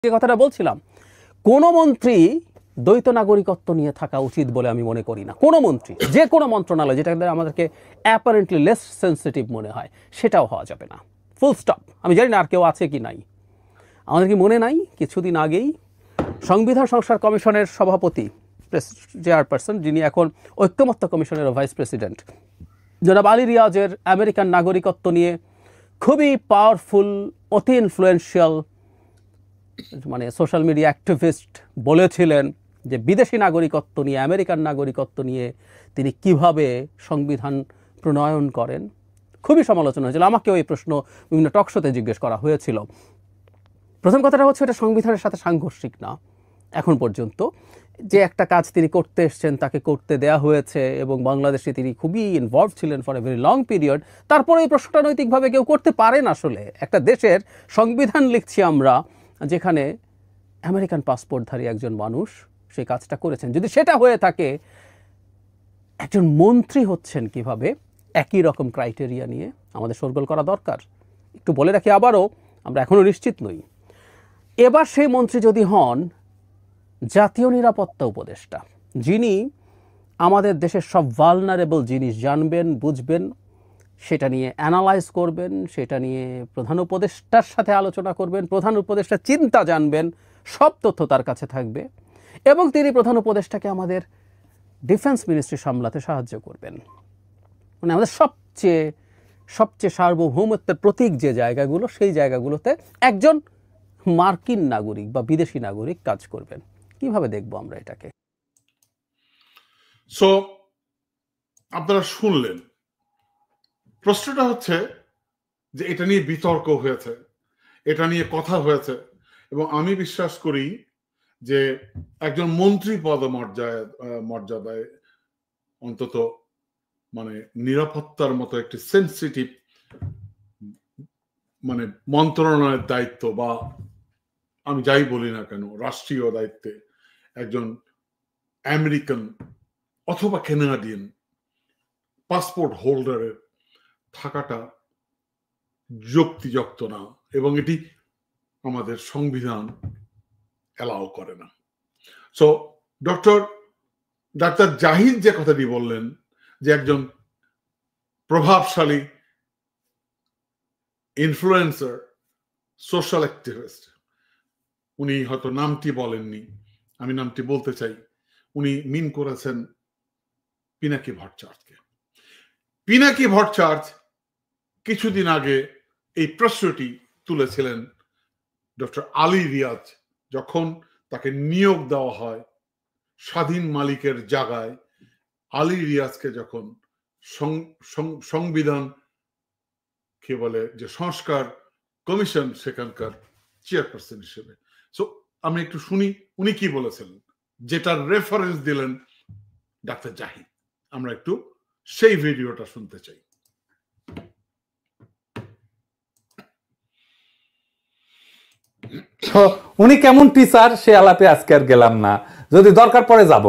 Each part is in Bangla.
যে কথাটা বলছিলাম, কোনো মন্ত্রী দ্বৈত নাগরিকত্ব নিয়ে থাকা উচিত বলে আমি মনে করি না। কোনো মন্ত্রী, যে কোনো মন্ত্রণালয় যেটা আমাদেরকে অ্যাপারেন্টলি লেস সেন্সিটিভ মনে হয়, সেটাও হওয়া যাবে না। Full stop. আমি জানি না আর কেউ আছে কি নাই। আমাদের কি মনে নাই কিছুদিন আগেই সংবিধান সংস্কার কমিশনের সভাপতি, চেয়ারপারসন, যিনি এখন ঐক্যমত্য কমিশনের ভাইস প্রেসিডেন্ট, জনাব আলী রিয়াজের আমেরিকান নাগরিকত্ব নিয়ে খুবই পাওয়ারফুল, অতি ইনফ্লুয়েন্সিয়াল মানে সোশ্যাল মিডিয়া অ্যাক্টিভিস্ট বলেছিলেন যে বিদেশি নাগরিকত্ব নিয়ে, আমেরিকান নাগরিকত্ব নিয়ে তিনি কিভাবে সংবিধান প্রণয়ন করেন। খুবই সমালোচনা হয়েছিল। আমাকেও এই প্রশ্ন বিভিন্ন টকশোতে জিজ্ঞেস করা হয়েছিল। প্রথম কথাটা হচ্ছে, এটা সংবিধানের সাথে সাংঘর্ষিক না। এখন পর্যন্ত যে একটা কাজ তিনি করতে এসছেন তাকে করতে দেয়া হয়েছে, এবং বাংলাদেশে তিনি খুবই ইনভলভ ছিলেন for a very long period. তারপরে এই প্রশ্নটা নৈতিকভাবে কেউ করতে পারেন। আসলে একটা দেশের সংবিধান লিখছি আমরা, যেখানে আমেরিকান পাসপোর্টধারী একজন মানুষ সেই কাজটা করেছেন। যদি সেটা হয়ে থাকে, একজন মন্ত্রী হচ্ছেন কিভাবে একই রকম ক্রাইটেরিয়া নিয়ে, আমাদের শোরগোল করা দরকার। একটু বলে রাখি আবারও, আমরা এখনও নিশ্চিত নই। এবার সেই মন্ত্রী যদি হন জাতীয় নিরাপত্তা উপদেষ্টা, যিনি আমাদের দেশের সব ভালনারেবল জিনিস জানবেন, বুঝবেন, সেটা নিয়ে অ্যানালাইজ করবেন, সেটা নিয়ে প্রধান উপদেষ্টার সাথে আলোচনা করবেন, প্রধান উপদেষ্টার চিন্তা জানবেন, সব তথ্য তার কাছে থাকবে, এবং তিনি প্রধান উপদেষ্টাকে আমাদের ডিফেন্স মিনিস্ট্রি সামলাতে সাহায্য করবেন। মানে আমাদের সবচেয়ে সার্বভৌমত্বের প্রতীক যে জায়গাগুলো, সেই জায়গাগুলোতে একজন মার্কিন নাগরিক বা বিদেশি নাগরিক কাজ করবেন। কিভাবে দেখবো আমরা এটাকে? সো আপনারা শুনলেন, প্রশ্নটা হচ্ছে যে এটা নিয়ে বিতর্ক হয়েছে, এটা নিয়ে কথা হয়েছে, এবং আমি বিশ্বাস করি যে একজন মন্ত্রী মর্যাদায় অন্তত মানে নিরাপত্তার মতো একটি সেন্সিটিভ মানে মন্ত্রণালয়ের দায়িত্ব, বা আমি যাই বলি না কেন, রাষ্ট্রীয় দায়িত্বে একজন আমেরিকান অথবা কানাডিয়ান পাসপোর্ট হোল্ডারের থাকাটা যুক্তিযুক্ত না, এবং এটি আমাদের সংবিধান অ্যালাউ করে না। সো ডাক্তার জাহিদ যে কথাটি বললেন, যে একজন প্রভাবশালী ইনফ্লুয়েন্সার, সোশ্যাল অ্যাক্টিভিস্ট, উনি হয়তো নামটি বলেননি, আমি নামটি বলতে চাই, উনি মিন করেছেন পিনাকি ভট্টাচার্যকে। পিনাকি ভট্টাচার্য কিছুদিন আগে এই প্রশ্নটি তুলেছিলেন ডক্টর আলী রিয়াজ, যখন তাকে নিয়োগ দেওয়া হয় স্বাধীন মালিকের জায়গায়। আলী রিয়াজকে যখন সংবিধান কি বলে যে সংস্কার কমিশন, সেখানকার চেয়ারপারসন হিসেবে। সো আমি একটু শুনি উনি কি বলেছিলেন, যেটার রেফারেন্স দিলেন ডাক্তার জাহিদ। আমরা একটু সেই ভিডিওটা শুনতে চাই। উনি কেমন টিচার সে আলাপে আজকে আর গেলাম না, যদি দরকার পড়ে যাব।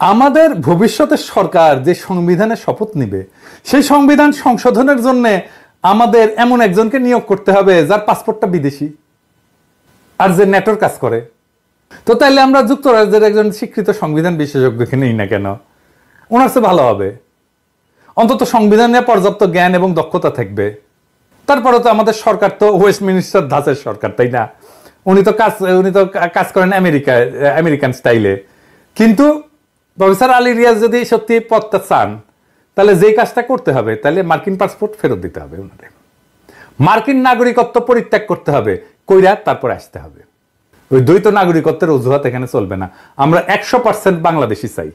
আমাদের ভবিষ্যতের সরকার যে সংবিধানের শপথ নিবে, সেই সংবিধান সংশোধনের জন্য আমাদের এমন একজনকে নিয়োগ করতে হবে যার পাসপোর্টটা বিদেশি আর যে নেটোর কাজ করে। তো তাইলে আমরা যুক্তরাজ্যের একজন স্বীকৃত সংবিধান বিশেষজ্ঞকে নিই না কেন? ওনার চেয়ে ভালো হবে। অন্তত সংবিধান নিয়ে পর্যাপ্ত জ্ঞান এবং দক্ষতা থাকবে। তারপরে তো আমাদের সরকার তো ওয়েস্টমিনিস্টার ধাঁচের সরকার, তাই না? উনি তো কাজ করেন আমেরিকান স্টাইলে। কিন্তু প্রফেসর আলী রিয়াজ যদি সত্যি পদটা চান, তাহলে যে কাজটা করতে হবে, তাহলে মার্কিন পাসপোর্ট ফেরত দিতে হবে ওনাদের, মার্কিন নাগরিকত্ব পরিত্যাগ করতে হবে, কইরা তারপর আসতে হবে। ওই দ্বৈত নাগরিকত্বের অজুহাত এখানে চলবে না। আমরা 100% বাংলাদেশি চাই।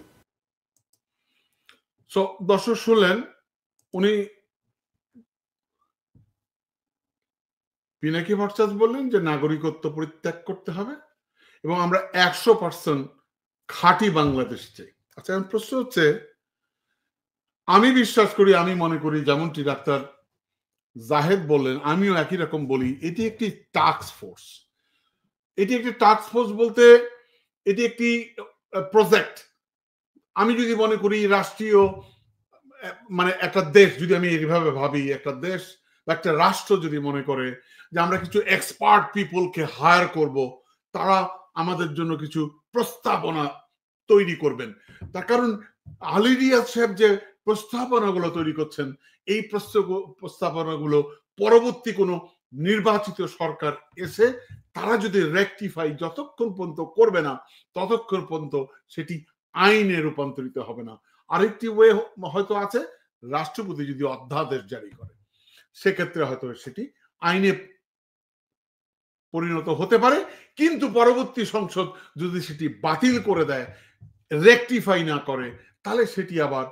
দর্শক শুনলেন, উনি পিনাকি ভট্টাচার্য বললেন যে নাগরিকত্ব পরিত্যাগ করতে হবে এবং আমরা 100% খাঁটি বাংলাদেশ চাই। আচ্ছা, এখন প্রশ্ন হচ্ছে, আমি বিশ্বাস করি, আমি মনে করি, যেমনটি ডাক্তার জাহেদ বললেন, আমিও একই রকম বলি, এটি একটি টাস্ক ফোর্স। এটি একটি টাস্ক ফোর্স বলতে এটি একটি প্রজেক্ট। আমি যদি মনে করি রাষ্ট্রীয় মানে একটা দেশ, যদি আমি এইভাবে ভাবি, একটা দেশ বা একটা রাষ্ট্র যদি মনে করে যে আমরা কিছু এক্সপার্ট পিপলকে হায়ার করব, তারা আমাদের জন্য কিছু প্রস্তাবনা তৈরি করবেন, তার কারণ আলী রিয়াজ সাহেব যে প্রস্তাবনাগুলো তৈরি করছেন, এই প্রস্তাবনাগুলো পরবর্তী কোনো নির্বাচিত সরকার এসে তারা যদি রেকটিফাই যতক্ষণ পর্যন্ত করবে না, ততক্ষণ পর্যন্ত সেটি আইনে রূপান্তরিত হবে না। আরেকটি ওয়ে হয়তো আছে, রাষ্ট্রপতি যদি অধ্যাদেশ জারি করে, সেক্ষেত্রে হয়তো সেটি আইনে পরিণত হতে পারে, কিন্তু পরবর্তী সংসদ যদি সেটি বাতিল করে দেয়, রেকটিফাই না করে, তাহলে সেটি আবার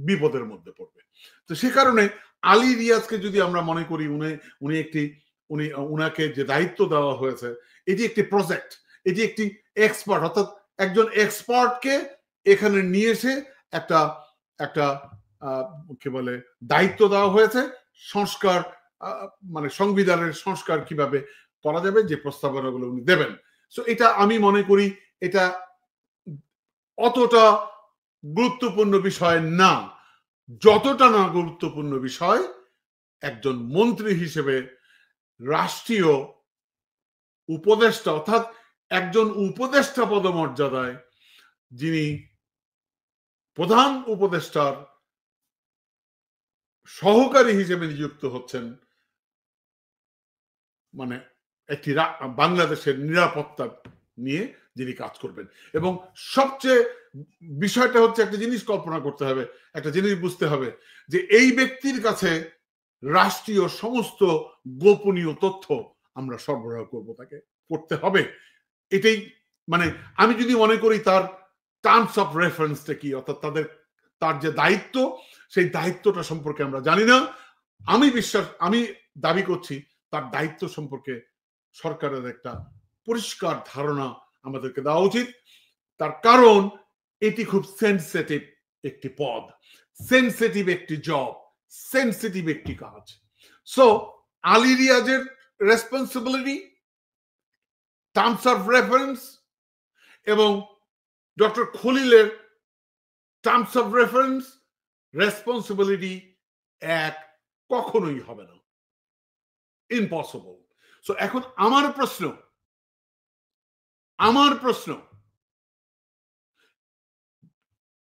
বিপদের মধ্যে পড়বে। তো সে কারণে আলী রিয়াজকে যদি আমরা মনে করি উনাকে যে দায়িত্ব দেওয়া হয়েছে, এটি একটি প্রজেক্ট, এটি একটি এক্সপার্ট, অর্থাৎ একজন এক্সপার্টকে এখানে নিয়ে এসে একটা একটা কি বলে দায়িত্ব দেওয়া হয়েছে, সংস্কার মানে সংবিধানের সংস্কার কিভাবে করা যাবে, যে প্রস্তাবনাগুলো উনি দেবেন। সো এটা আমি মনে করি এটা অতটা গুরুত্বপূর্ণ বিষয় না, যতটা না গুরুত্বপূর্ণ বিষয় একজন মন্ত্রী হিসেবে রাষ্ট্রীয় উপদেষ্টা, অর্থাৎ একজন উপদেষ্টা পদমর্যাদায় যিনি প্রধান উপদেষ্টার সহকারী হিসেবে নিযুক্ত হচ্ছেন, মানে একটি বাংলাদেশের নিরাপত্তা নিয়ে যিনি কাজ করবেন। এবং সবচেয়ে বিষয়টা হচ্ছে, একটা জিনিস কল্পনা করতে হবে, একটা জিনিস বুঝতে হবে, যে এই ব্যক্তির কাছে রাষ্ট্রীয় সমস্ত গোপনীয় তথ্য আমরা সরবরাহ করব, তাকে করতে হবে। এটাই মানে আমি যদি মনে করি তার টার্মস অফ রেফারেন্সটা কি, অর্থাৎ তার যে দায়িত্ব, সেই দায়িত্বটা সম্পর্কে আমরা জানি না। আমি দাবি করছি তার দায়িত্ব সম্পর্কে সরকারের একটা পরিষ্কার ধারণা আমাদেরকে দেওয়া উচিত। তার কারণ এটি খুব সেন্সিটিভ একটি পদ, সেন্সিটিভ একটি জব, সেন্সিটিভ একটি কাজ। সো আলী রিয়াজের রেসপন্সিবিলিটি, টার্মস অফ রেফারেন্স এবং ডক্টর খলিলের টার্মস অফ রেফারেন্স, রেসপন্সিবিলিটি এক কখনোই হবে না, ইম্পসিবল। সো এখন আমার প্রশ্ন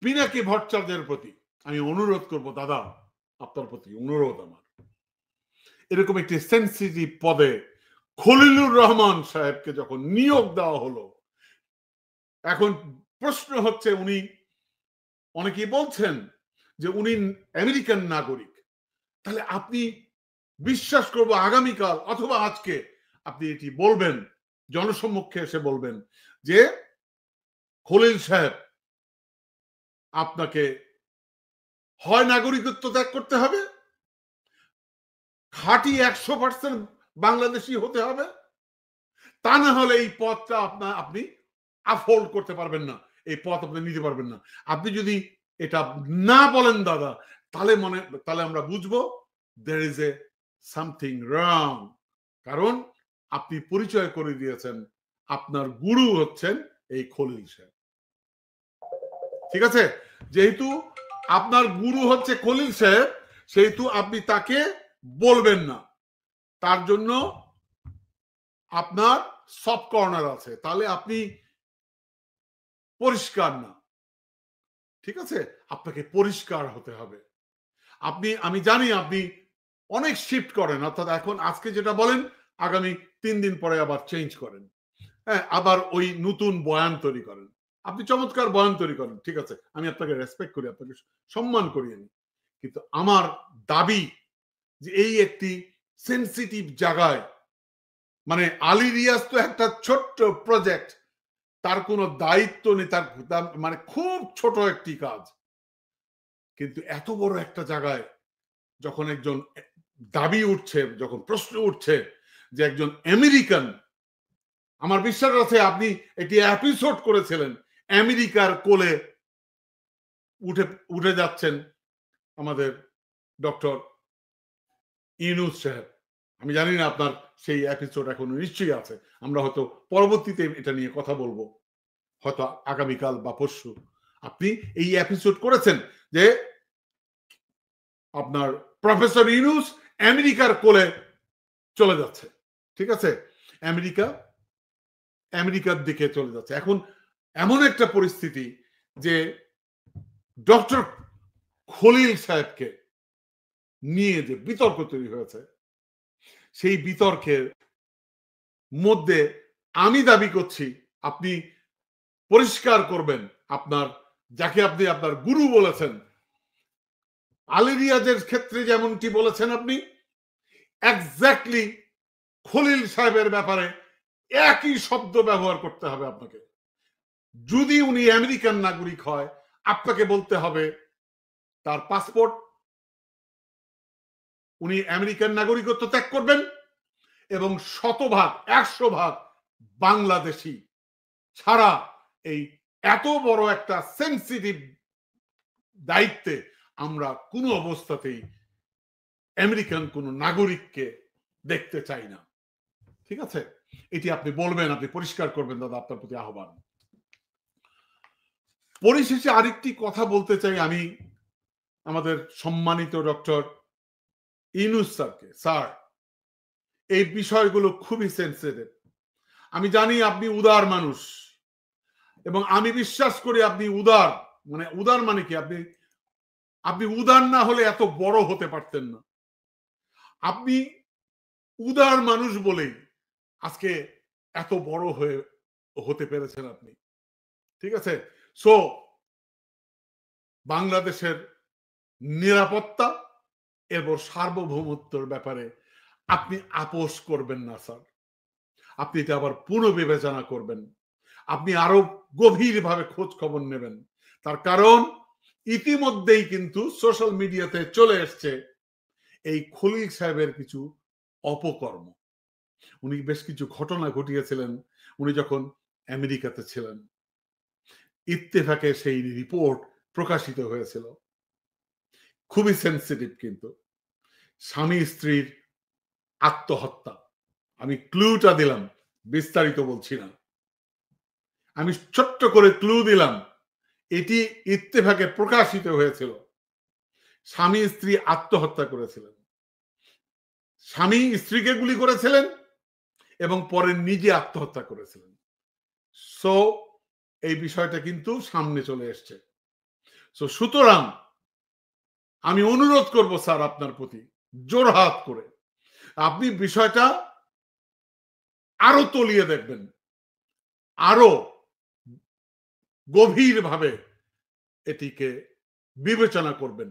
পিনাকি ভট্টাচার্যের প্রতি আমি অনুরোধ করব, দাদা আপনার প্রতি অনুরোধ আমার, এরকম একটি সেন্সিটিভ পদে খলিলুর রহমান সাহেবকে যখন নিয়োগ দেওয়া হলো, এখন প্রশ্ন হচ্ছে, উনি অনেকেই বলছেন যে উনি আমেরিকান নাগরিক, তাহলে আপনি বিশ্বাস করব আগামীকাল অথবা আজকে আপনি এটি বলবেন, জনসম্মুখে এসে বলবেন যে খলিল সাহেব, আপনাকে হয় নাগরিকত্ব ত্যাগ করতে হবে, খাঁটি 100% বাংলাদেশি হতে হবে, তা না হলে এই পদটা আপনি আফোর্ড করতে পারবেন না, এই পদ আপনি নিতে পারবেন না। আপনি যদি এটা না বলেন দাদা, তাহলে আমরা বুঝবো there is a something wrong, কারণ আপনি পরিচয় করে দিয়েছেন আপনার গুরু হচ্ছেন এই খলিল সাহেব। ঠিক আছে, যেহেতু আপনার গুরু হচ্ছে খলিল সাহেব, সেহেতু আপনি তাকে বলবেন না, তার জন্য আপনার সফট কর্নার আছে, তাহলে আপনি পরিষ্কার না। ঠিক আছে, আপনাকে পরিষ্কার হতে হবে। আমি জানি আপনি অনেক শিফট করেন, অর্থাৎ এখন আজকে যেটা বলেন আগামী 3 দিন পরে আবার চেঞ্জ করেন, হ্যাঁ, আবার ওই নতুন বয়ান তৈরি করেন। আপনি চমৎকার বয়ান তৈরি করেন, ঠিক আছে, আমি আপনাকে রেসপেক্ট করি, আপনাকে সম্মান করি আমি, কিন্তু আমার দাবি যে এই একটি সেন্সিটিভ জায়গায়, মানে আলী রিয়াজ তো একটা ছোট্ট প্রজেক্ট, তার কোনো দায়িত্ব নেই, তার মানে খুব ছোট একটি কাজ, কিন্তু এত বড় একটা জায়গায় যখন একজন দাবি উঠছে, যখন প্রশ্ন উঠছে যে একজন আমেরিকান, আমার বিশ্বাস আছে আপনি একটি এপিসোড করেছিলেন, আমেরিকার কোলে উঠে যাচ্ছেন আমাদের ডক্টর ইউনূস সাহেব। আমি জানি না আপনার সেই এপিসোড এখন নিশ্চয়ই আছে, আমরা হয়তো পরবর্তীতে এটা নিয়ে কথা বলবো, হয়তো আগামীকাল বা পরশু। আপনি এই এপিসোড করেছেন যে আপনার প্রফেসর ইউনূস আমেরিকার কোলে চলে যাচ্ছে। ঠিক আছে, আমেরিকার দিকে চলে যাচ্ছে। এখন এমন একটা পরিস্থিতি যে ডক্টর খলিল সাহেবকে নিয়ে যে বিতর্ক তৈরি হয়েছে, সেই বিতর্কের মধ্যে আমি দাবি করছি আপনি পরিষ্কার করবেন আপনার, যাকে আপনি আপনার গুরু বলেছেন, আলী রিয়াজের ক্ষেত্রে যেমনটি বলেছেন আপনি, এক্স্যাক্টলি খলিল সাহেবের ব্যাপারে একই শব্দ ব্যবহার করতে হবে আপনাকে। যদি উনি আমেরিকান নাগরিক হয়, আপনাকে বলতে হবে তার পাসপোর্ট, উনি আমেরিকান নাগরিকত্ব ত্যাগ করবেন এবং 100% বাংলাদেশি ছাড়া এই এত বড় একটা সেন্সিটিভ দায়িত্বে আমরা কোনো অবস্থাতেই আমেরিকান কোন নাগরিককে দেখতে চাই না। ঠিক আছে, এটি আপনি বলবেন, আপনি পরিষ্কার করবেন দাদা, আপনার প্রতি আহ্বান। পরিশেষে আরেকটি কথা বলতে চাই আমি আমাদের সম্মানিত ডক্টর ইউনূস স্যারকে। স্যার, এই বিষয়গুলো খুবই সেন্সিটিভ। আমি জানি আপনি উদার মানুষ এবং আমি বিশ্বাস করি আপনি উদার, উদার মানে কি, আপনি উদার না হলে এত বড় হতে পারতেন না। আপনি উদার মানুষ বলেই আজকে এত বড় হতে পেরেছেন আপনি। ঠিক আছে, সো বাংলাদেশের নিরাপত্তা এবং সার্বভৌমত্বের ব্যাপারে আপনি আপোষ করবেন না স্যার। আপনি এটা আবার পুনর্বিবেচনা করবেন, আপনি আরো গভীরভাবে খোঁজ খবর নেবেন। তার কারণ ইতিমধ্যেই কিন্তু সোশ্যাল মিডিয়াতে চলে এসছে এই খলিল সাহেবের কিছু অপকর্ম। উনি বেশ কিছু ঘটনা ঘটিয়েছিলেন উনি যখন আমেরিকাতে ছিলেন। ইত্তেফাকে সেই রিপোর্ট প্রকাশিত হয়েছিল, খুবই সেন্সিটিভ। কিন্তু স্বামী স্ত্রীর আত্মহত্যা, আমি ক্লুটা দিলাম, বিস্তারিত বলছি না, আমি ছোট্ট করে ক্লু দিলাম। এটি ইত্তেফাকে প্রকাশিত হয়েছিল। স্বামী স্ত্রী আত্মহত্যা করেছিলেন, স্বামী স্ত্রীকে গুলি করেছিলেন এবং পরে নিজে আত্মহত্যা করেছিলেন। সো এই বিষয়টা কিন্তু সামনে চলে এসছে। সো সুতরাং আমি অনুরোধ করব স্যার আপনার প্রতি জোরহাত করে, আপনি বিষয়টা আরো তলিয়ে দেখবেন, আরো গভীরভাবে এটিকে বিবেচনা করবেন।